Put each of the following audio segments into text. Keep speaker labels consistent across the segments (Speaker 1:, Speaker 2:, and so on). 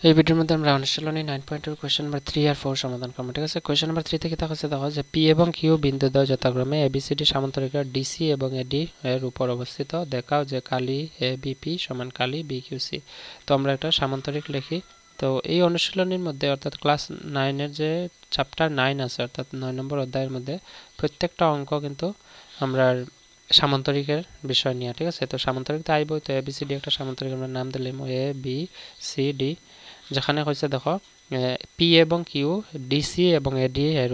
Speaker 1: এই ভিডিওর মধ্যে আমরা অনুশীলনী 9.2 কোশ্চেন নাম্বার 3 আর 4 সমাধান করব। ঠিক আছে, কোশ্চেন নাম্বার 3 থেকে দেখা দেখো যে পি এবং কিউ বিন্দু দ্বয় যথাক্রমে এবিসিডি সমান্তরাল ডিসি এবং এডি এর উপর অবস্থিত। দেখাও যে কালি এ বিপি সমান কালি বি কিউ সি। তো আমরা একটা সামান্তরিক লিখি। তো এই অনুশীলনীর মধ্যে অর্থাৎ ক্লাস 9 এর যে চ্যাপ্টার 9 আছে অর্থাৎ 9 নম্বর অধ্যায়ের মধ্যে প্রত্যেকটা অঙ্ক কিন্তু আমরা সামান্তরিকের বিষয় নিয়ে। ঠিক আছে, তো সামান্তরিক তো আইবই। তো এবিসিডি একটা সামান্তরিক আমরা নাম দিলাম এ বি সি ডি, যেখানে হয়েছে দেখো পি এবং কিউ ডিসি এবং এডি এর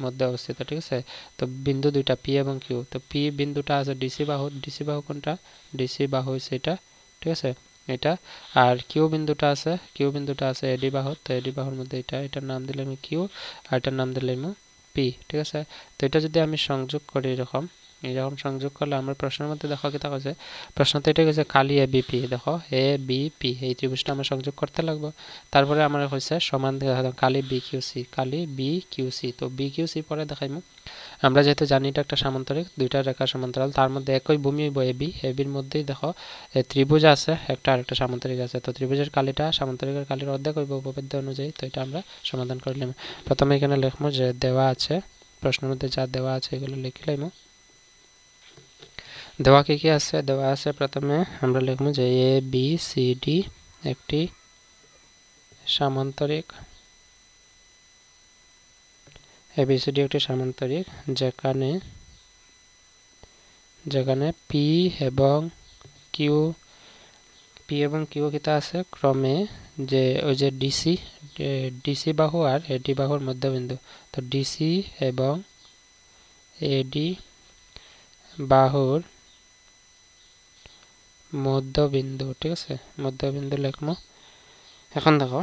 Speaker 1: মধ্যে অবস্থিত। ঠিক আছে, তো বিন্দু দুইটা পি এবং কিউ। তো পি বিন্দুটা আছে ডিসি বাহু। ডিসি বাহু কোনটা? ডিসি বাহু হচ্ছে এটা। ঠিক আছে, এটা। আর কিউ বিন্দুটা আছে এডি বাহু। তো এডি বাহুর মধ্যে এটার নাম দিলাম কিউ আর এটার নাম দিলাম পি। ঠিক আছে, তো এটা যদি আমি সংযোগ করি এরকম সংযোগ করলে আমার প্রশ্নের মধ্যে দেখো কি থাকছে, প্রশ্নতে এটা হচ্ছে কালি এ বিপি। দেখো এ বিপি এই ত্রিভুজটা আমরা সংযোগ করতে লাগবো। তারপরে আমার হয়েছে সমান কালি বি কিউ সি, কালি বি কিউ সি। তো বি কিউ সি পরে দেখাইমু। আমরা যেহেতু জানি এটা একটা সামান্তরিক, দুইটা রেখা সমান্তরাল, তার মধ্যে একই ভূমি হইব এবি। এবির মধ্যেই দেখো ত্রিভুজ আছে একটা, আরেকটা সামান্তরিক আছে। তো ত্রিভুজের কালিটা সামান্তরিকের কালির অর্ধেক হইব উপপাদ্য অনুযায়ী। তো এটা আমরা সমাধান করলাম। প্রথমে এখানে লিখবো যে দেওয়া আছে, প্রশ্নের মধ্যে যা দেওয়া আছে এগুলো লিখলাম। দেওয়া কি আছে? দেওয়া আছে প্রথমে আমরা লিখবো যে এ বি সি ডি একটি সামান্তরিক। এবিসিডি একটি সামান্তরিক যেখানে পি এবং কিউ কিতা আছে ক্রমে যে ওই যে ডিসি বাহু আর এডি বাহুর মধ্যবিন্দু। তো ডিসি এবং এডি বাহুর মধ্যবিন্দু। ঠিক আছে, মধ্যবিন্দু লিখবো। এখন দেখো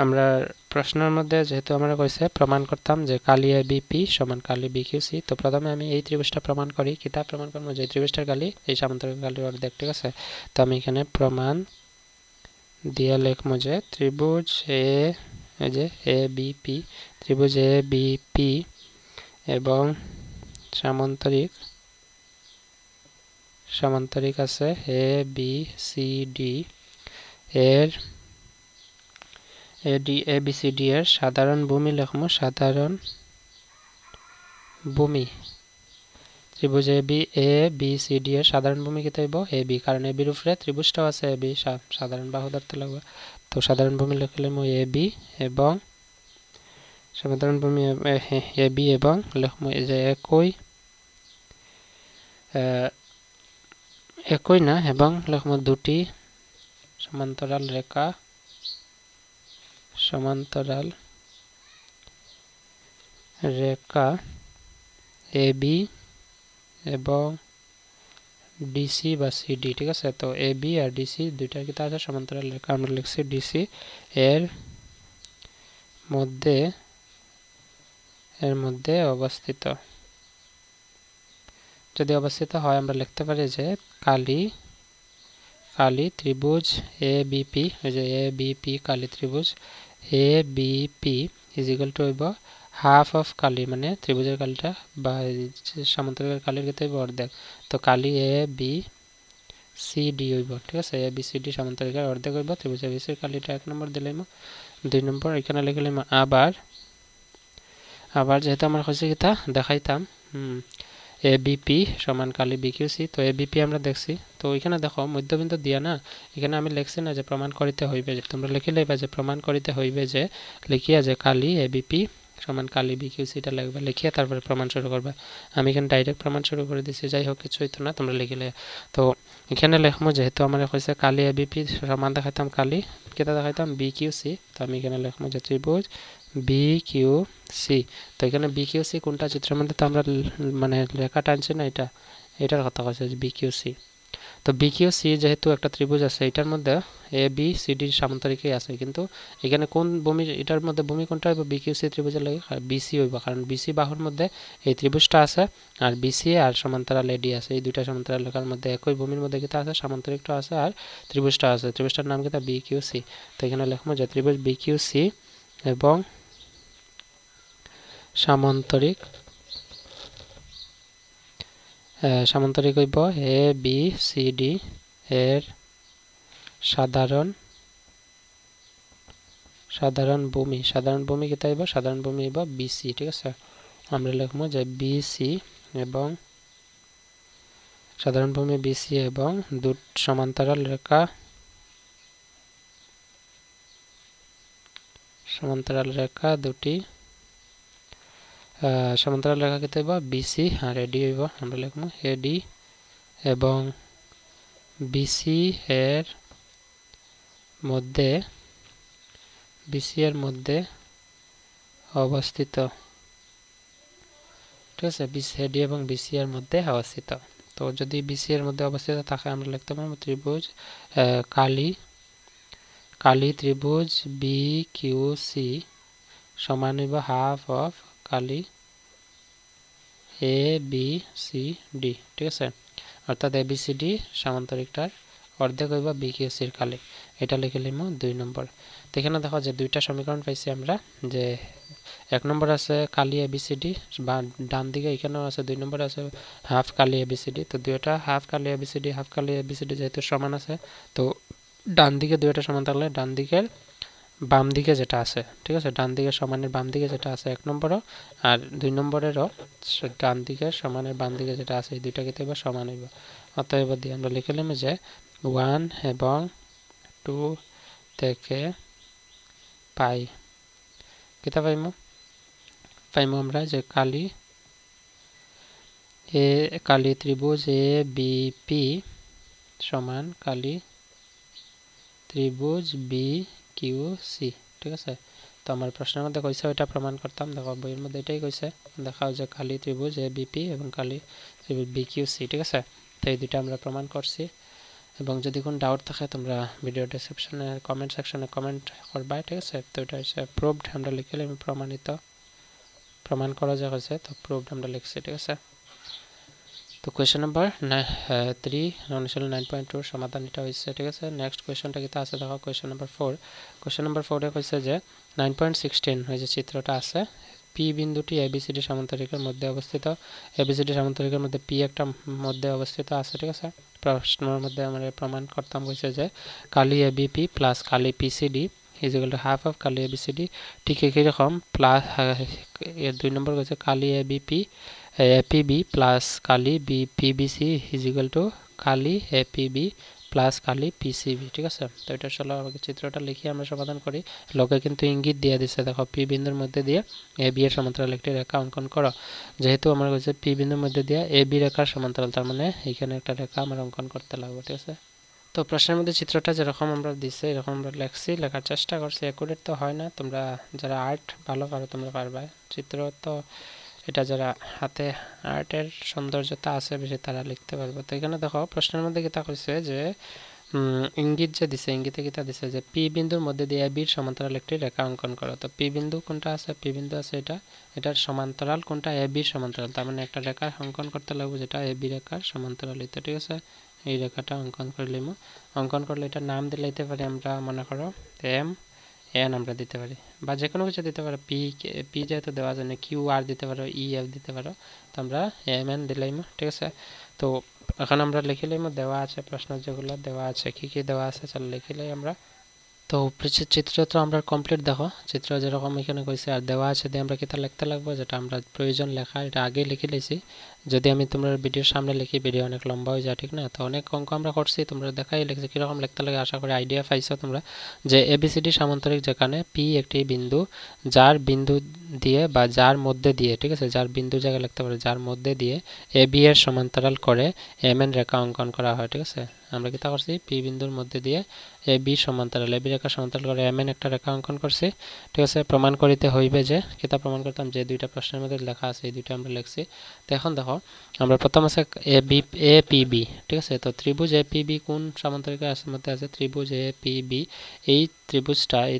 Speaker 1: আমরা প্রশ্নের মধ্যে যেহেতু আমরা কইছে প্রমাণ করতাম যে কালি এ বিপি সমান কালি বি কিউ সি। তো প্রথমে আমি এই ত্রিভুজটা প্রমাণ করি। কিতাব প্রমাণ করবো যে ত্রিভুজটার কালি এই সামান্তরিক কালির অর্ধেক। ঠিক আছে, তো আমি এখানে প্রমাণ দিয়ে লিখবো যে ত্রিভুজ এ বিপি, ত্রিভুজ এ বিপি এবং সামান্তরিক আছে এ বি সি ডি এর এবিসিডি এর সাধারণ ভূমি লিখবো। সাধারণ ভূমি ত্রিভুজ এ বি সি ডি এর সাধারণ ভূমি কি হইব? এ বি, কারণ এ বির উপরে ত্রিভুজটাও আছে এ বি, সাধারণ বাহু ধরতে লাগবে। তো সাধারণ ভূমি লিখলাম এ বি এবং সাধারণ ভূমি এ বি এবং লিখবো যে একই না এবং লিখবো দুটি সমান্তরাল রেখা এ বি এবং ডিসি বা সিডি। ঠিক আছে, তো এ বি আর ডিসি দুইটার কি আছে সমান্তরাল রেখা। আমরা লিখছি ডিসি এর মধ্যে অবস্থিত। যদি অবস্থিত হয় আমরা লিখতে পারি যে কালি ত্রিভুজ এ বিপি, ওই যে এ বিপি কালি ত্রিভুজ এ বিপি ইজ ইকুয়াল টু হইব হাফ অফ কালি, মানে ত্রিভুজের কালিটা বা সামান্তরিকের কালির ক্ষেত্রে হইব অর্ধেক। তো কালি এ বি সি ডি হইব। ঠিক আছে, এ বি সি ডি সামান্তরিকের অর্ধেক হইব। ত্রিভুজ এ বি সির কালিটা 1 নম্বর দিলাম। 2 নম্বর এখানে লিখলাম আবার যেহেতু আমার হয়েছে কিতা দেখাইতাম এ বিপি সমান কালি বি কিউ সি। তো এ বিপি আমরা দেখছি। তো এখানে দেখো মধ্যবিন্দু দিয়া না, এখানে আমি লিখছি না যে প্রমাণ করিতে হইবে, যে তোমরা লিখে লইবা যে প্রমাণ করিতে হইবে, যে লিখিয়া যে কালি এ বিপি সমান কালি বি কিউ সিটা লিখবা, লিখিয়া তারপরে প্রমাণ শুরু করবা। আমি এখানে ডাইরেক্ট প্রমাণ শুরু করে দিছি। যাই হোক, কিছু হইতো না, তোমরা লিখিলে। তো এখানে লিখবো যেহেতু আমার হয়েছে কালি এ বিপি সমান দেখাইতাম কালি কেটা দেখাইতাম বি কিউ সি। তো আমি এখানে লিখবো যে ত্রিভুজ বি কিউ সি। তো এখানে বি কিউ সি কোনটা চিত্রের মধ্যে তো আমরা মানে রেখা টানছি না, এটার কথা কইছে বি কিউ সি। তো বি কিউ সি যেহেতু একটা ত্রিভুজ আছে, এটার মধ্যে এ বি সি ডি সামান্তরিকই আছে, কিন্তু এখানে কোন ভূমি, এটার মধ্যে ভূমি কোনটা হইব? বি কিউ সি ত্রিভুজের লাগে বিসি হইব, কারণ বিসি বাহুর মধ্যে এই ত্রিভুজটা আছে আর বিসি আর সমান্তরাল এডি আছে। এই দুইটা সমান্তরাল রেখার মধ্যে একই ভূমির মধ্যে কিতা আছে? সামান্তরিকটা আছে আর ত্রিভুজটা আছে। ত্রিভুজটার নাম কিতা? B Q C. তো এখানে লিখবো যে ত্রিভুজ বি কিউ সি এবং সামান্তরিক হইব এ বি সি ডি এর সাধারণ সাধারণ ভূমি কেটা হইব সাধারণ ভূমি হইব বিসি ঠিক আছে আমরা লিখবো যে বিসি এবং সাধারণ ভূমি বিসি এবং দুটি সমান্তরাল রেখা দুটি সমান্তরাল রেখা কেটে হইব বিসি আর এডি হইব আমরা লিখবো এডি এবং বিসি এর মধ্যে অবস্থিত ঠিক আছে এডি এবং বিসি এর মধ্যে অবস্থিত তো যদি বিসি এর মধ্যে অবস্থিত থাকে আমরা লিখতে পারবো ত্রিভুজ কালি ত্রিভুজ বি কিউ সি সমান হইব হাফ অফ কালি এ বি সি ডি ঠিক আছে অর্থাৎ এ বি সি ডি সমান্তরিকটার অর্ধেক হইব বি কিউ সির কালি এটা লিখে লিমু 2 নম্বর তো এখানে দেখো যে দুইটা সমীকরণ পাইছি আমরা যে 1 নম্বর আছে কালি এ বি সি ডি বা ডান দিকে এখানেও আছে 2 নম্বর আছে half Kali A B C D তো দুইটা half Kali A B C D half Kali A B C D যেহেতু সমান আছে তো ডান দিকে দুইটা সমান থাকলে ডান দিকের বাম দিকে যেটা আছে ঠিক আছে ডান দিকে সমানের বাম দিকে যেটা আছে 1 নম্বরও আর 2 নম্বরেরও ডান দিকে সমানের বাম দিকে যেটা আছে এই দুইটা কেটে সমান হইব অতএব দিয়ে আমরা লিখে নিলাম যে 1 এবং 2 থেকে পাই কেটা পাইমু আমরা যে কালি ত্রিভুজ এ বি পি সমান কালি ত্রিভুজ বি কিউ সি ঠিক আছে তো আমার প্রশ্নের মধ্যে কইছে ওইটা প্রমাণ করতাম দেখো বইয়ের মধ্যে এটাই কইছে দেখাও যে কালি ত্রিভুজ এ বি পি এবং কালি ত্রিভুজ বি কিউ সি ঠিক আছে তো এই দুইটা আমরা প্রমাণ করছি এবং যদি কোনো ডাউট থাকে তোমরা ভিডিও ডেসক্রিপশনে কমেন্ট সেকশনে কমেন্ট করবা ঠিক আছে তো এটা হচ্ছে প্রুভড আমরা লিখলে প্রমাণ করা যা হয়েছে তো প্রুভড আমরা লিখছি ঠিক আছে তো কোয়েশ্চন নাম্বার 3 অনুশীলন 9.2 সমাধান এটা হইছে ঠিক আছে নেক্সট কোয়েশ্চনটা কিটা আছে দেখো কোয়েশ্চন নাম্বার 4 এ কইছে যে 9.16 হইছে চিত্রটা আছে পি বিন্দুটি এবিসিডি সমান্তরিকের মধ্যে অবস্থিত এবিসিডি সমান্তরিকের মধ্যে পি একটা মধ্যে অবস্থিত আছে ঠিক আছে প্রশ্নের মধ্যে আমরা প্রমাণ করতাম কইছে যে কালি এবিপি প্লাস কালি PCD is equal to half of কালি এবিসিডি ঠিক একই রকম প্লাস এর 2 নম্বর কইছে কালি এবিপি এপিবি প্লাস কালি পিবিসি is equal to কালি এপিবি প্লাস কালি পিসিবি ঠিক আছে তো এটা চলো আমাকে চিত্রটা লিখি আমরা সমাধান করি লগে কিন্তু ইঙ্গিত দিয়ে দিছে দেখো পি বিন্দুর মধ্যে দিয়ে এ বি এর সমান্তরাল একটি রেখা অঙ্কন করো যেহেতু আমরা কইছে পি বিন্দুর মধ্যে দিয়ে এ বি রেখার সমান্তরাল তার মানে এখানে একটা রেখা আমরা অঙ্কন করতে লাগবে ঠিক আছে তো প্রশ্নের মধ্যে চিত্রটা যেরকম আমরা দিছে এরকম আমরা লেখার চেষ্টা করছি অ্যাকুরেট তো হয় না তোমরা যারা আর্ট ভালো পারো তোমরা পারবে চিত্র তো এটা যারা হাতে আর্টের সৌন্দর্যতা আছে বেশি তারা লিখতে পারবে তো এখানে দেখো প্রশ্নের মধ্যে কিতা কইছে যে ইঙ্গিত যে দিছে ইঙ্গিতে কিতা দিছে যে পি বিন্দুর মধ্যে দিয়ে বি এর সমান্তরাল একটি রেখা অঙ্কন করো তো পি বিন্দু কোনটা আছে পি বিন্দু আছে এটার সমান্তরাল কোনটা এ বি সমান্তরাল তার মানে একটা রেখা অঙ্কন করতে লাগবে যেটা এ বি রেখার সমান্তরাল এটা ঠিক আছে এই রেখাটা অঙ্কন করলিম অঙ্কন করলে এটা নাম দিতে পারি আমরা মনে করো এম এন আমরা দিতে পারি বা যে কোনো কিছু দিতে পারো পি যেহেতু দেওয়া যায় না কিউ আর দিতে পারো ই এফ দিতে পারো তো আমরা এম এন দিলাম ঠিক আছে তো এখন আমরা লিখিলাম দেওয়া আছে প্রশ্ন যেগুলো দেওয়া আছে কি কি দেওয়া আছে চল লিখিলাই আমরা তো চিত্র তো আমরা কমপ্লিট দেখো চিত্র যেরকম এখানে কইছে আর দেওয়া আছে দিয়ে আমরা কিতা লিখতে লাগবো যেটা আমরা প্রয়োজন লেখা এটা আগে লিখে লইছি যদি আমি তোমরা ভিডিওর সামনে লিখি ভিডিও অনেক লম্বা হয়ে যায় ঠিক না তো অনেক অঙ্ক আমরা করছি তোমরা দেখাই লিখছি কিরকম লিখতে লাগে আশা করি আইডিয়া পাইছো তোমরা যে এবিসিডি সমান্তরিক যেখানে পি একটি বিন্দু যার বিন্দু দিয়ে বা যার মধ্যে দিয়ে ঠিক আছে যার বিন্দু জায়গায় লিখতে পারো যার মধ্যে দিয়ে এ বি এর সমান্তরাল করে এম এন রেখা অঙ্কন করা হয় ঠিক আছে আমরা কিতা করছি পি বিন্দুর মধ্যে দিয়ে এ বি সমান্তরাল এ বি রেখা সমান্তরাল করে এম এন একটা রেখা অঙ্কন করছি ঠিক আছে প্রমাণ করিতে হইবে যে কিতা প্রমাণ করতাম যে দুইটা প্রশ্নের মধ্যে লেখা আছে এই দুইটা আমরা লিখছি তো এখন দেখো আমরা প্রথম আছে এ পি বি ঠিক আছে তো ত্রিভুজ এ পি বি কোন সমান্তরিকের মধ্যে আছে ত্রিভুজ এ পি বি এই ত্রিভুজটা এ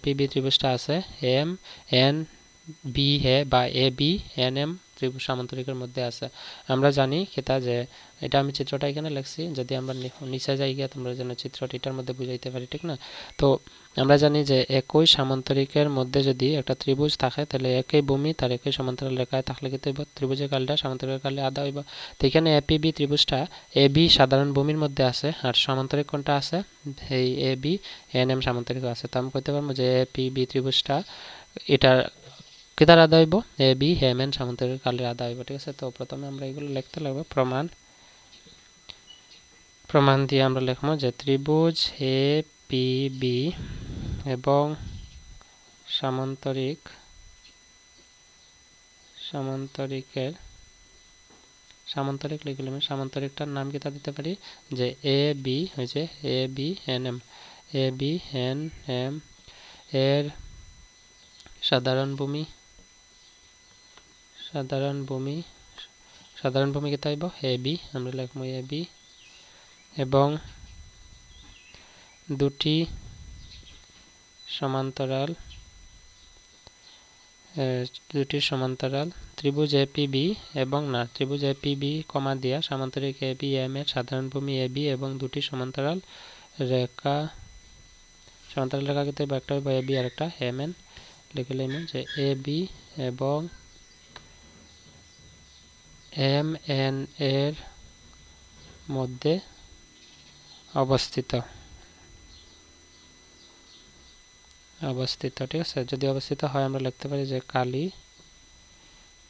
Speaker 1: পি বি ত্রিভুজটা আছে এম এন বি হে বা এ বি এন এম ত্রিভুজ সামান্তরিকের মধ্যে আছে। আমরা জানি কিতা যে এটা আমি চিত্রটা এখানে লিখছি, যদি আমরা নিচে যাই গিয়ে তোমরা যেন চিত্রটা এটার মধ্যে বুঝাইতে পারি, ঠিক না? তো আমরা জানি যে একই সামান্তরিকের মধ্যে যদি একটা ত্রিভুজ থাকে তাহলে একই ভূমি তার একই সমান্তরাল রেখায় থাকলে কিন্তু ত্রিভুজের কালটা সামান্তরিকের কালে আধা হইব। তো এখানে এপিবি ত্রিভুজটা এবি সাধারণ ভূমির মধ্যে আছে, আর সামান্তরিক কোনটা আছে, এই এবি এনএম সামান্তরিক আছে। তো আমি কইতে পারবো যে এপিবি ত্রিভুজটা এটার কেদার আধা হইব, এবি এমএন সামান্তরিক কালের আধা হইব, ঠিক আছে? তো প্রথমে আমরা এগুলো লিখতে লাগবে, প্রমাণ দিয়ে আমরা লিখবো যে ত্রিভুজ এপিবি এবং সামান্তরিক লিখলে আমি সামান্তরিকটার নাম কি তা দিতে পারি যে এ বি হয়েছে এ বি এন এম এর সাধারণ ভূমি কি তাইব এ বি, আমরা লিখবো এ বি, এবং দুটি সমান্তরাল ত্রিভুজ এপিবি এবং ত্রিভুজ এপিবি কমা দিয়া সামান্তরিক এবি এম এর সাধারণ ভূমি এবি এবং দুটি সমান্তরাল রেখা কিন্তু একটা হইব এবি আর একটা এম এন, লিখে লিখব যে এবি এবং এম এন এর মধ্যে অবস্থিত, ঠিক আছে? যদি অবস্থিত হয় আমরা লিখতে পারি যে কালি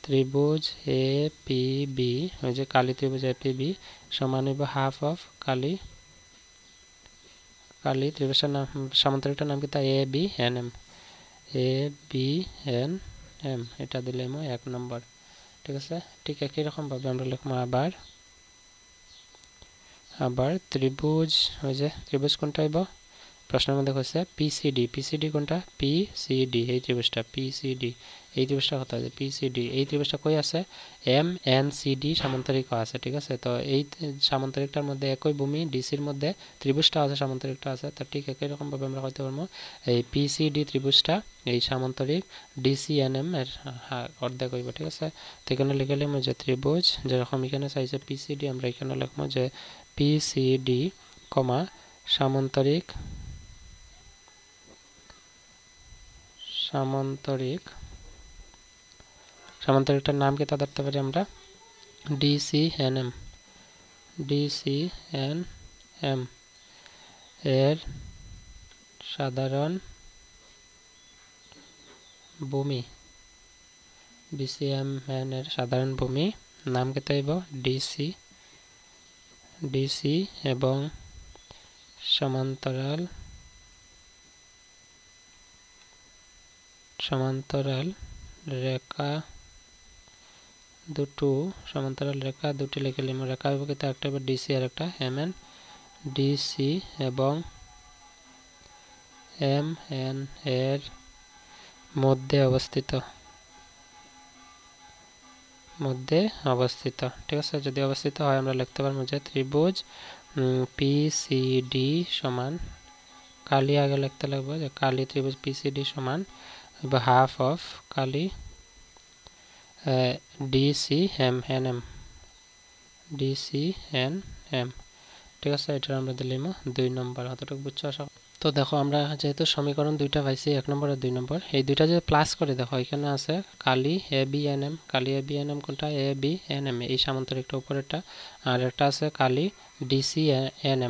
Speaker 1: ত্রিভুজ এপিবি, ওই যে কালি ত্রিভুজ এপিবি সমান হইব হাফ অফ কালি ত্রিভুজের নাম সামান্তরিকটার নাম কি তা এ বি এন এম, এটা দিলাম 1 নম্বর, ঠিক আছে? ঠিক একই রকম ভাবে আমরা লিখবো আবার ত্রিভুজ, ওই যে ত্রিভুজ কোনটা হইব প্রশ্নের মধ্যে কইছে পিসিডি কোনটা, পিসিডি এই ত্রিভুজটা পিসিডি, এই ত্রিভুজটা কত আছে পিসিডি, এই ত্রিভুজটা কই আছে এম এন সিডি সামান্তরিক আছে, ঠিক আছে? তো এই সামান্তরিকটার মধ্যে একই ভূমি ডিসির মধ্যে ত্রিভুজটা আছে, সামান্তরিকটা আছে। তো ঠিক একই রকম ভাবে আমরা কইতে পারবো এই পিসিডি ত্রিভুজটা এই সামান্তরিক ডিসিএনএম এর অর্ধেক হইব, ঠিক আছে? তো এখানে লিখে লিখবো যে ত্রিভুজ যেরকম এখানে চাইছে পিসিডি, আমরা এখানে লিখবো যে পিসিডি কমা সামান্তরিকটার নাম কি তা ধরতে পারি আমরা ডিসিএনএম এর সাধারণ ভূমি, ডিসিএমএন এর সাধারণ ভূমি নাম কি তাইব ডিসি এবং সমান্তরাল রেখা দুটি লিখে লিখব, রেখা হইব কিন্তু একটা হইব ডিসি আর একটা এমএন, ডিসি এবং এম এন এর মধ্যে অবস্থিত, ঠিক আছে? যদি অবস্থিত হয় আমরা লিখতে পারবো যে ত্রিভুজ পিসিডি সমান কালি আগে লিখতে লাগবে যে কালি ত্রিভুজ পিসিডি সমান হাফ অফ কালি ডিসিএনএম, ঠিক আছে? এটা আমরা দিলাম 2 নম্বর, অতটুকু বুঝছো আশা। তো দেখো আমরা যেহেতু সমীকরণ দুইটা পাইছি 1 নম্বর আর 2 নম্বর, এই দুইটা যে প্লাস করে দেখো এখানে আছে কালি এ বি এন এম কোনটা এ বি এন এম এই সামান্তরিকটা উপরেরটা, আর একটা আছে কালি ডিসি এন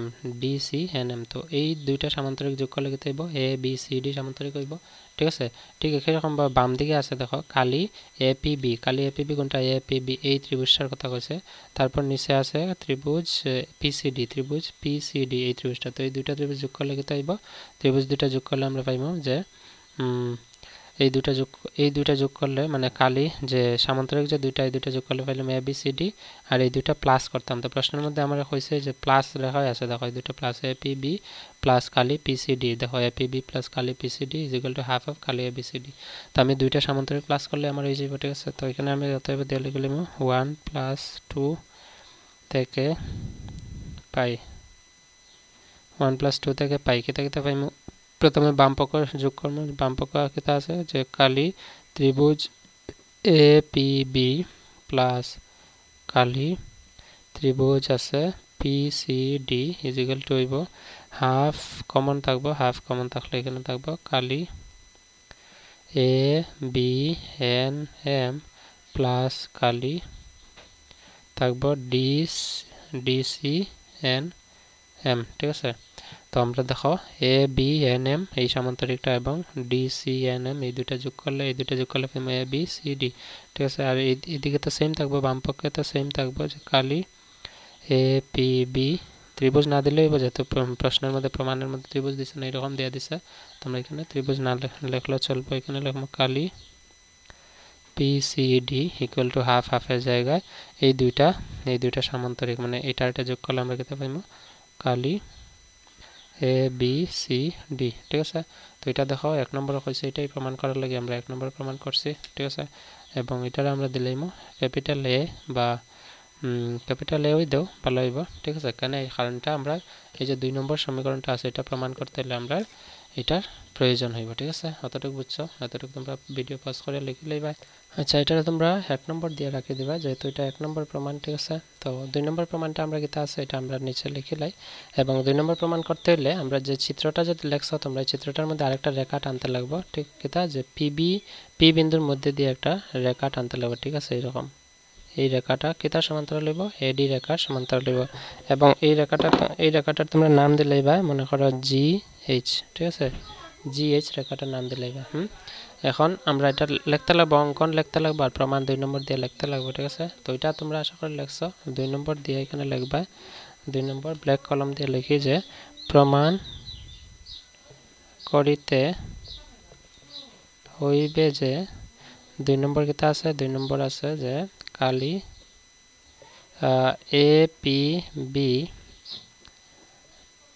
Speaker 1: এম। তো এই দুইটা সামান্তরিক যোগ করলে কি হইব এ বি সি ডি সামান্তরিক হইব, ঠিক আছে? ঠিক একই রকম বাম দিকে আছে দেখো কালি এপিবি কোনটা এপিবি এই ত্রিভুজটার কথা কইছে, তারপর নিচে আছে ত্রিভুজ পিসিডি এই ত্রিভুজটা। তো এই দুইটা ত্রিভুজ যোগ করলে কি হইব ত্রিভুজ দুইটা যোগ করলে আমরা পাইব যে এই দুইটা যোগ করলে মানে কালি যে সামান্তরিক যে দুইটা এই দুইটা যোগ করলে পাইলাম এ বি সি ডি, আর এই দুইটা প্লাস করতাম। তো প্রশ্নের মধ্যে আমরা কইছে যে প্লাস লেখা আছে দেখো এই দুইটা প্লাস এপিবি প্লাস কালি পিসিডি, দেখো এপিবি প্লাস কালি PCD is equal to half of কালি এবিসিডি। তো আমি দুইটা সামান্তরিক প্লাস করলে আমার হয়ে যাবে, ঠিক আছে? তো এখানে আমি অতএব দিয়ে লিখলাম 1 + 2 থেকে পাই, 1 + 2 থেকে পাই কি থেকে পাই প্রথমে বাম পক্ষ যোগ করব, বাম পক্ষ কিতা আছে যে কালি ত্রিভুজ এপিবি প্লাস কালি ত্রিভুজ আছে PCD ইজ ইকুয়াল টু হইব হাফ কমন থাকবো, হাফ কমন থাকলে এখানে থাকবো কালি ABNM প্লাস কালি থাকবো DCNM, ঠিক আছে। তো আমরা দেখো ABNM এই সামান্তরিকটা এবং DCNM এই দুইটা যোগ করলে পাবো ABCD, ঠিক আছে। আর এদিকে তো সেম থাকবো, বাম পক্ষে তো সেম থাকবো যে কালি APB ত্রিভুজ না দিলেই যেহেতু প্রশ্নের মধ্যে প্রমাণের মধ্যে ত্রিভুজ দিছে না, এরকম দিয়ে দিছে, তোমরা এখানে ত্রিভুজ না লেখলেও চলবে। এখানে লিখবো কালি PCD ইকুয়াল টু হাফ, হাফের জায়গায় এই দুইটা সামান্তরিক, মানে এটা যোগ করলে আমরা কেটে পাইবো কালি ABCD, ঠিক আছে। তো এটা দেখো 1 নম্বর হয়েছে, এটাই প্রমাণ করার লাগে আমরা 1 নম্বর প্রমাণ করছি, ঠিক আছে। এবং এটার আমরা দিলাইমো ক্যাপিটাল A বা ক্যাপিটাল A ওই দাও ভালো হইব, ঠিক আছে। কারণ এই কারণটা আমরা এই যে 2 নম্বর সমীকরণটা আছে এটা প্রমাণ করতে হলে আমরা এটার প্রয়োজন হইব, ঠিক আছে। অতটুকু বুঝছো, এতটুকু তোমরা ভিডিও পজ করে লিখে লইবা। আচ্ছা, এটা তোমরা 1 নম্বর দিয়ে রাখি দিবা যেহেতু এটা 1 নম্বর প্রমাণ, ঠিক আছে। তো 2 নম্বর প্রমাণটা আমরা কিতা আছে এটা আমরা নিচে লিখে লাই। এবং 2 নম্বর প্রমাণ করতে হলে আমরা যে চিত্রটা যদি লেখছো তোমরা এই চিত্রটার মধ্যে আরেকটা রেখা টানতে লাগবে, ঠিক কিতা যে পি বিন্দুর মধ্যে দিয়ে একটা রেখা টানতে লাগবে, ঠিক আছে। এরকম এই রেখাটা কিতার সমান্তরাল হইব AD রেখার সমান্তরাল হইব। এবং এই রেখাটার তোমরা নাম দিলেইবা, মনে করো GH, ঠিক আছে। GH রেখাটার নাম দিলেইবা। এখন আমরা এটা লিখতে লাগবো, অঙ্কন লিখতে লাগবো আর প্রমাণ 2 নম্বর দিয়ে লিখতে লাগবো, ঠিক আছে। তো এটা তোমরা আশা করি লিখছো। 2 নম্বর দিয়ে এখানে লিখবা, 2 নম্বর ব্ল্যাক কলম দিয়ে লিখি যে প্রমাণ করিতে হইবে যে 2 নম্বর কিতা আছে, 2 নম্বর আছে যে কালি APB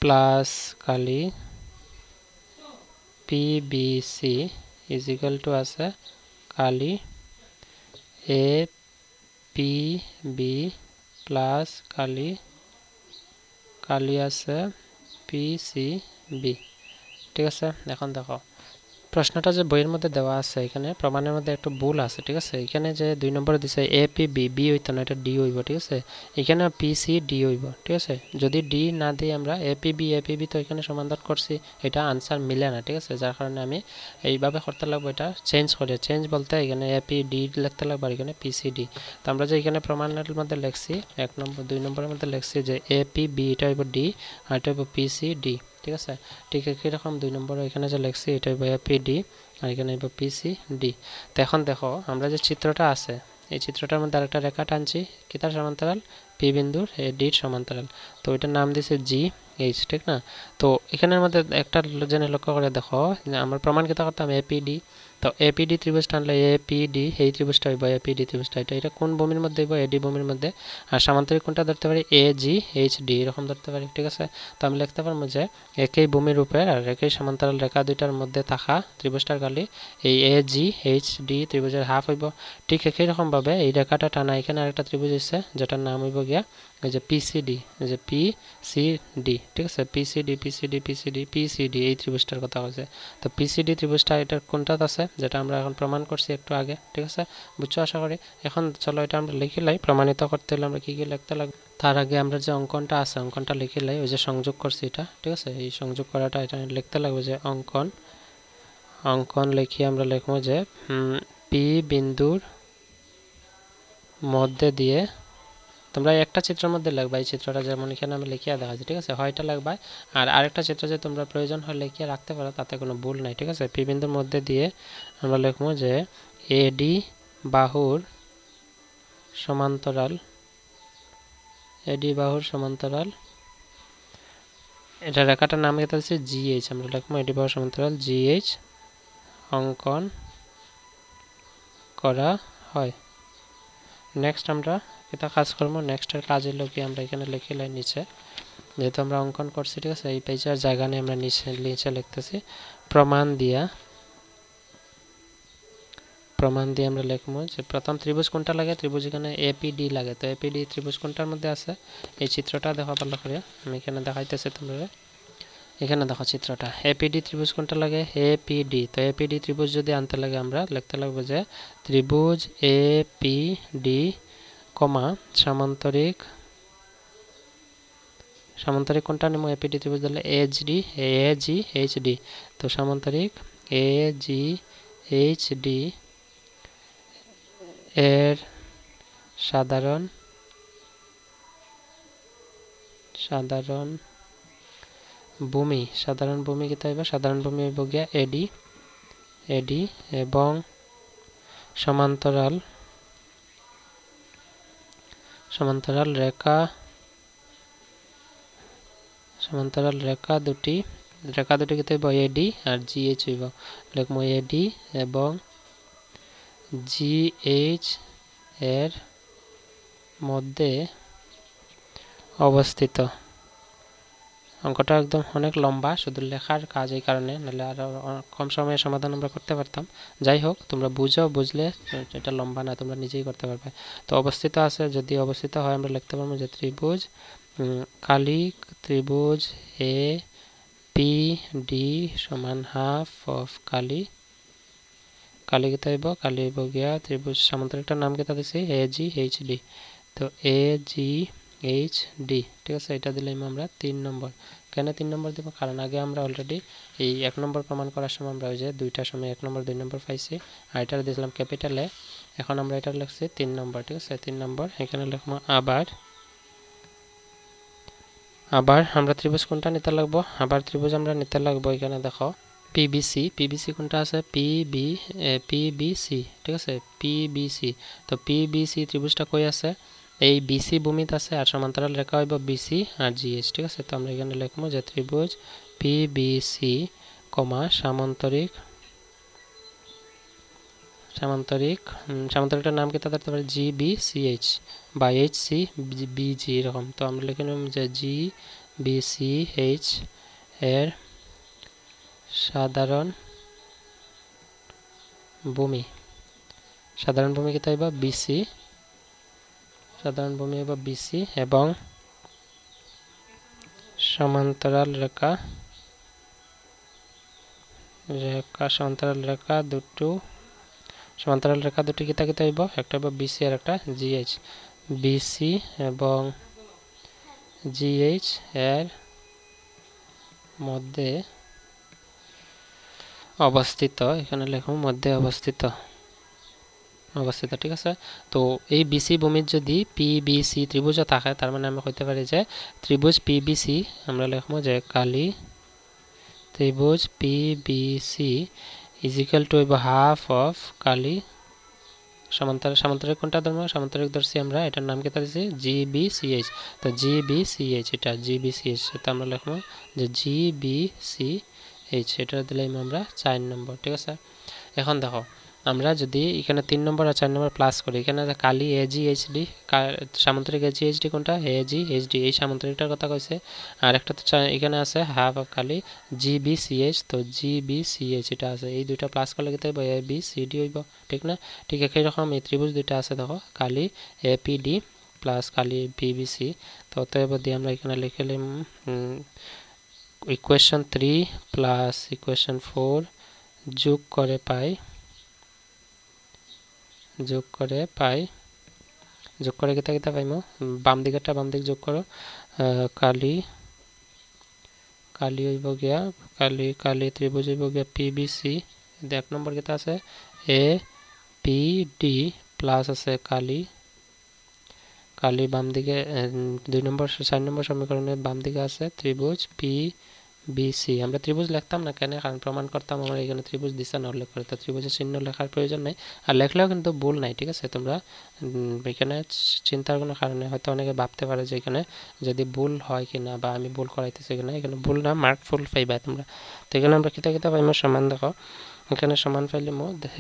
Speaker 1: plus Kali PBC is equal two আছে কালি APB প্লাস কালি আছে PCB, ঠিক আছে। এখন দেখো প্রশ্নটা যে বইয়ের মধ্যে দেওয়া আছে এখানে প্রমাণের মধ্যে একটু ভুল আছে, ঠিক আছে। এখানে যে 2 নম্বরে দিছে APB, B হইতো না, এটা D হইব, ঠিক আছে। এখানে PCD হইব, ঠিক আছে। যদি D না দিই আমরা APB তো এখানে সমাধান করছি, এটা আনসার মিলে না, ঠিক আছে। যার কারণে আমি এইভাবে করতে লাগবো, এটা চেঞ্জ বলতে এখানে APD লিখতে লাগবে আর এখানে PCD। তো আমরা যে এখানে প্রমাণের মধ্যে লিখছি 1 নম্বর 2 নম্বরের মধ্যে লিখছি যে APB এটা হইব D আর এটা হইব PCD, ঠিক আছে। ঠিক একই রকম 2 নম্বর এখানে যে লিখছি এটা হইব APD আর এখানে হইব PCD। তো এখন দেখো আমরা যে চিত্রটা আছে এই চিত্রটার মধ্যে আরেকটা রেখা টানছি কিতার সমান্তরাল, P বিন্দুর AD এর সমান্তরাল। তো এটার নাম দিয়েছে GH, ঠিক না। তো এখানের মধ্যে একটা জেনে লক্ষ্য করে দেখো যে আমরা প্রমাণ কিতা করতাম APD। তো APD ত্রিভুজ টানলে APD এই ত্রিভুজটা হইব APD ত্রিভুজটা, এটা কোন ভূমির মধ্যে হইব AD ভূমির মধ্যে। আর সামান্তরিক কোনটা ধরতে পারি AGHD এরকম ধরতে পারি, ঠিক আছে। তো আমি লিখতে পারবো যে একই ভূমির উপরে আর একই সমান্তরাল রেখা দুইটার মধ্যে থাকা ত্রিভুজটার কালি এই AGHD ত্রিভুজের হাফ হইব। ঠিক একই রকম ভাবে এই রেখাটা টানা এখানে আরেকটা ত্রিভুজ আছে যেটার নাম হইব গিয়া এই যে PCD, এই যে PCD, ঠিক আছে। PCD এই ত্রিভুজটার কথা হচ্ছে। তো PCD ত্রিভুজটা এটার কোনটা আছে যেটা আমরা এখন প্রমাণ করছি একটু আগে, ঠিক আছে। বুঝছো আশা করি। এখন চলো এটা আমরা লিখে লাই। প্রমাণিত করতে হলে আমরা কি লিখতে লাগবে, তার আগে আমরা যে অঙ্কনটা আছে অঙ্কনটা লিখে লাই, ওই যে সংযোগ করছি এটা, ঠিক আছে। এই সংযোগ করাটা এটা লিখতে লাগবে যে অঙ্কন লিখি আমরা লিখবো যে P বিন্দুর মধ্যে দিয়ে, তোমরা একটা চিত্রের মধ্যে লিখবা এই চিত্রটা যেমন এখানে আমি লিখিয়া দেখা যায়, ঠিক আছে। হয় এটা লিখবা আর আরেকটা চিত্র যে তোমরা প্রয়োজন হয় লিখিয়ে রাখতে পারো, তাতে কোনো ভুল নাই, ঠিক আছে। P বিন্দুর মধ্যে দিয়ে আমরা লিখবো যে AD বাহুর সমান্তরাল এটা রেখাটার নাম এটা হচ্ছে GH, আমরা লিখবো AD বাহুর সমান্তরাল GH অঙ্কন করা হয়। নেক্সট আমরা এটা কাজ করবো, নেক্সটের কাজের লোকে আমরা এখানে লিখে লাই নিচে, যেহেতু আমরা অঙ্কন করছি, ঠিক আছে। এই পেজের জায়গা নিয়ে আমরা নিচে লিখতেছি প্রমাণ দিয়ে আমরা লিখবো যে প্রথম ত্রিভুজ কোনটা লাগে, ত্রিভুজ এখানে APD লাগে। তো APD ত্রিভুজ কোনটার মধ্যে আছে এই চিত্রটা দেখো ভালো করে, আমি এখানে দেখাইতেছি তোমরা, এখানে দেখো চিত্রটা APD ত্রিভুজ কোনটা লাগে APD। তো APD ত্রিভুজ যদি আনতে লাগে আমরা লিখতে লাগবে যে ত্রিভুজ APD কমা সামান্তরিক কোনটা নেব এপিডি ত্রিভুজ দিলে এজি এইচডি তো সামান্তরিক এজি এইচডি এর সাধারণ ভূমি কি হইব সাধারণ ভূমি হইব গিয়া এডি এবং সমান্তরাল রেখা দুটি কি হইব এডি আর জিএইচ হইব লিখব এডি এবং জিএইচ এর মধ্যে অবস্থিত। অঙ্কটা একদম অনেক লম্বা, শুধু লেখার কাজ এই কারণে, নাহলে আরো কম সময়ে সমাধান আমরা করতে পারতাম। যাই হোক, তোমরা বুঝলে এটা লম্বা না, তোমরা নিজেই করতে পারবে। তো অবস্থিত আছে, যদি অবস্থিত হয় আমরা লিখতে পারবো যে ত্রিভুজ কালি ত্রিভুজ এ পি ডি সমান হাফ অফ কালি কিতা হইব কালি হইব গিয়া ত্রিভুজ সামান্তরিকটার নাম কিতা দিছি এজি এইচডি। তো এজি এইচডি, ঠিক আছে, এটা দিলাম আমরা 3 নম্বর। কেন 3 নম্বর দিব? কারণ আগে আমরা অলরেডি এই 1 নম্বর প্রমাণ করার সময় আমরা ওই যে দুইটার সময় 1 নম্বর 2 নম্বর পাইছি, আর এটা দিয়েছিলাম ক্যাপিটালে। এখন আমরা এটা লিখছি 3 নম্বর, ঠিক আছে, 3 নম্বর। এখানে লিখবো আবার আমরা ত্রিভুজ কোনটা নিতে লাগবো? আবার ত্রিভুজ আমরা নিতে লাগবো, এখানে দেখো পিবিসি কোনটা আছে? পিবিসি, ঠিক আছে, পিবিসি। তো পিবিসি ত্রিভুজটা কই আছে? এই বিসি ভূমিতে আছে, আর সমান্তরাল রেখা হইব বিসি আর জিএইচ, ঠিক আছে। তো আমরা এখানে লিখবো যে ত্রিভুজ পিবিসি কমা সামান্তরিকটার নাম কি ধরতে পারি? জিবিসিএইচ বা এইচসি বিজি এরকম। তো আমরা লিখে নিলাম যে জিবিসিএইচ এর সাধারণ ভূমি কি হইব? বিসি, সাধারণ ভূমি হইব বিসি এবং সমান্তরাল রেখা দুটি কিতা হইব? একটা হইব বিসি আর একটা জিএইচ। বিসি এবং জিএইচ এর মধ্যে অবস্থিত, এখানে লিখুন মধ্যে অবস্থিত, ঠিক আছে। তো এই বিসি ভূমির যদি পিবিসি ত্রিভুজ থাকে, তার মানে আমরা কইতে পারি যে ত্রিভুজ পিবিসি আমরা লিখবো যে কালি ত্রিভুজ পিবিসি ইজ ইকুয়াল টু হইব হাফ অফ কালি সামান্তরিক কোনটা ধরবো? সামান্তরিক ধরছি আমরা, এটার নাম কি দিয়েছি? জিবিসিএইচ। তো জিবিসিএইচ, এটা জিবিসিএইচ, তো আমরা লিখবো যে জিবিসিএইচ, এটা দিলাম আমরা 4 নম্বর, ঠিক আছে। এখন দেখো, আমরা যদি এখানে 3 নম্বর আর 4 নম্বর প্লাস করি, এখানে কালি এজি এইচডি সামান্তরিক এজি এইচডি কোনটা? এজি এইচডি, এই সামান্তরিকটার কথা কইছে। আর একটা তো এখানে আছে হাফ অফ কালি জিবিসিএইচ, তো জিবিসিএইচ এটা আছে। এই দুইটা প্লাস করলে কি হইব? এ বি সি ডি হইব, ঠিক না? ঠিক একই রকম এই ত্রিভুজ দুইটা আছে, দেখো কালি এপিডি প্লাস কালি পিবিসি। তো অতএব দিয়ে আমরা এখানে লিখে নিলাম ইকুয়েশন 3 প্লাস ইকুয়েশন 4 যোগ করে পাই কিতা পাইমো? বাম দিকেরটা বাম দিক যোগ করো, কালি হইব গিয়া কালি ত্রিভুজ হইব গিয়া পিবিসি, 1 নম্বর কিতা আছে? এ পি ডি প্লাস আছে কালি বাম দিকে 2 নম্বর 4 নম্বর সমীকরণের বাম দিকে আছে ত্রিভুজ পিবিসি। আমরা ত্রিভুজ লিখতাম না কেন? কারণ প্রমাণ করতাম আমরা এখানে ত্রিভুজ দিশা না উল্লেখ করে, তো ত্রিভুজের চিহ্ন লেখার প্রয়োজন নাই, আর লেখলেও কিন্তু ভুল নাই, ঠিক আছে। তোমরা এখানে চিন্তার কোনো কারণে হয়তো অনেকে ভাবতে পারে যে এখানে যদি ভুল হয় কিনা বা আমি ভুল করাইতেছি কিনা, এখানে ভুল না, মার্ক ফুল পাইবা তোমরা। তো এখানে আমরা কিতা পাইমো? সমান, দেখো এখানে সমান পাইলে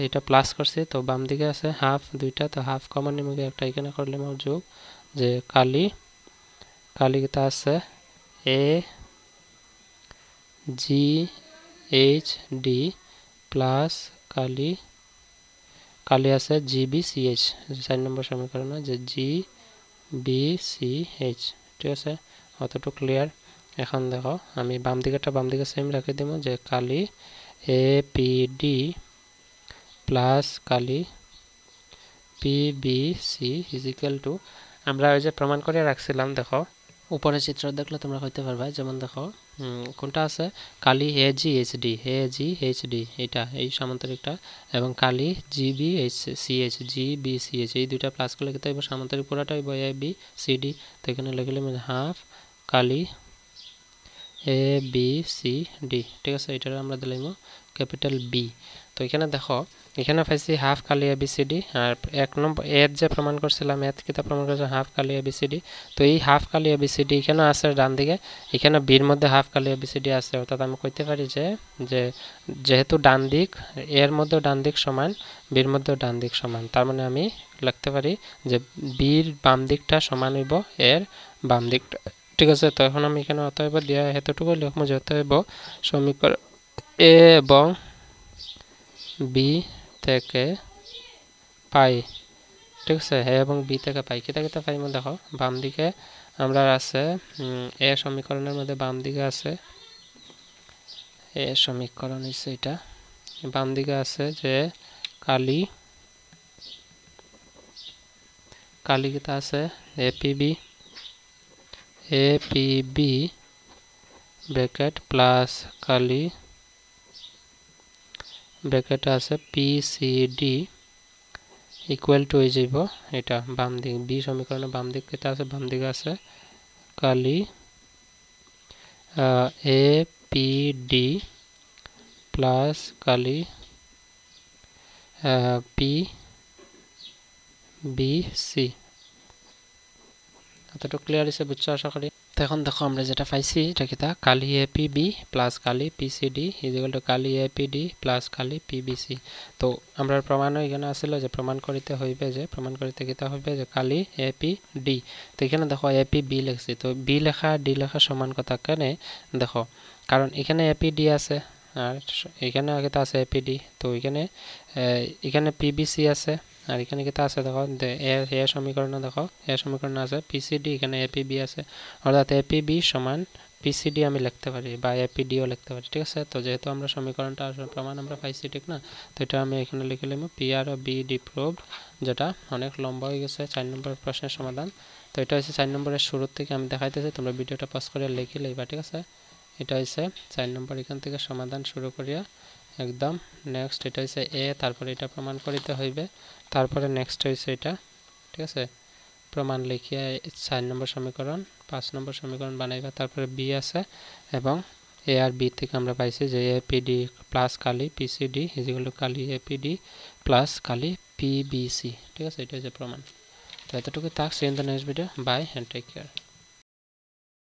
Speaker 1: এটা প্লাস করছি, তো বাম দিকে আছে হাফ দুইটা, তো হাফ কমন নিমগে একটা, এখানে করলে যোগ যে কালি কিতা আছে এ জি এইচ ডি প্লাস কালি আছে জিবিসিএইচ, 4 নম্বর সমীকরণ যে জিবিসিএইচ, ঠিক আছে। অতটুকু ক্লিয়ার। এখন দেখো আমি বাম দিকে সেম রেখে দিব যে কালি এপিডি প্লাস কালি P B C is equal to আমরা ওই যে প্রমাণ করে রাখছিলাম দেখো উপরে চিত্র দেখলে তোমরা হইতে পারবে যেমন দেখো কোনটা আছে কালি এ জি এইচ ডি এটা এই সামান্তরিকটা এবং কালি G B H C H G B C H এই দুইটা প্লাস করলে কিন্তু এবার সামান্তরিক পুরোটা হইব এ বি সি ডি তো এখানে লিখলে half Kali A B C D ঠিক আছে এটা আমরা দিলাম ক্যাপিটাল বি তো এখানে দেখো এখানে পাইছি half Kali A B C D আর এক নম্বর এর যে প্রমাণ করছিলাম এর কিতা প্রমাণ করছে half Kali A B C D তো এই half Kali A B C D এখানে আছে ডান দিকে এখানে বির মধ্যে half Kali A B C D আছে অর্থাৎ আমি কইতে পারি যে যেহেতু ডান দিক এর মধ্যে ডান দিক সমান বির মধ্যে ডান দিক সমান তার মানে আমি লিখতে পারি যে বির বাম দিকটা সমান হইব এর বাম দিকটা ঠিক আছে তো এখন আমি এখানে অতএব দিয়া এতটুকু লিখবো যে অতএব সমীকরণ এ এবং বি থেকে পাই ঠিক আছে এ এবং বি থেকে পাই কিতা কিতা পাই মধ্যে দেখো বাম দিকে আমরা আছে এ সমীকরণের মধ্যে বাম দিকে আছে এ সমীকরণ হইছে এটা বাম দিকে আছে যে কালি কিতা আছে এপিবি ব্র্যাকেট প্লাস কালি ব্র্যাকেট আছে পিসিডি ইকুয়াল টু হয়ে যাব এটা বাম দিক বি সমীকরণের বাম দিক কেটা আছে বাম দিকে আছে কালি এপিডি প্লাস কালি পিবিসি এতটুকু ক্লিয়ার আছে বুঝছো আশা করি এখন দেখো আমরা যেটা পাইছি এটা কিটা কালি এপিবি প্লাস কালি পিসিডি ইজ ইকুয়াল টু কালি এপিডি প্লাস কালি পিবিসি তো আমরা প্রমাণ এখানে আসলে যে প্রমাণ করিতে হইবে যে প্রমাণ করিতে কিটা হইবে যে কালি এপিডি তো এখানে দেখো এপিবি লিখছি তো বি লেখা ডি লেখা সমান কথা কেন দেখো কারণ এখানে এপিডি আছে আর এখানে আগে আছে এপিডি তো এখানে পিবিসি আছে আর এখানে কিটা আছে দেখো এ সমীকরণ দেখো এ সমীকরণ আছে পিসিডি এখানে এপিবি আছে অর্থাৎ এপিবি সমান পিসিডি আমি লিখতে পারি বা এপিডিও লিখতে পারি ঠিক আছে তো যেহেতু আমরা সমীকরণটা আসলে প্রমাণ আমরা পাইছি ঠিক না তো এটা আমি এখানে লিখে লিখব পি আর ও বি ডি প্রুভড যেটা অনেক লম্বা হয়ে গেছে 4 নম্বর প্রশ্নের সমাধান তো এটা হচ্ছে 4 নম্বরের শুরু থেকে আমি দেখাইতেছি তোমরা ভিডিওটা পজ করে লিখে লইবা ঠিক আছে এটা হচ্ছে 4 নম্বর এখান থেকে সমাধান শুরু করিয়া একদম নেক্সট এটা হচ্ছে এ তারপরে এটা প্রমাণ করিতে হইবে তারপরে নেক্সট হইছে এটা ঠিক আছে প্রমাণ লিখিয়া 4 নম্বর সমীকরণ 5 নম্বর সমীকরণ বানাইবা তারপরে বি আছে এবং এ আর বি থেকে আমরা পাইছি যে এপিডি প্লাস কালি পিসিডি ইজ ইকুয়াল টু কালি এপিডি প্লাস কালি পিবিসি ঠিক আছে এটা হচ্ছে প্রমাণ তো এতটুকু থাকছে in the next video bye and take care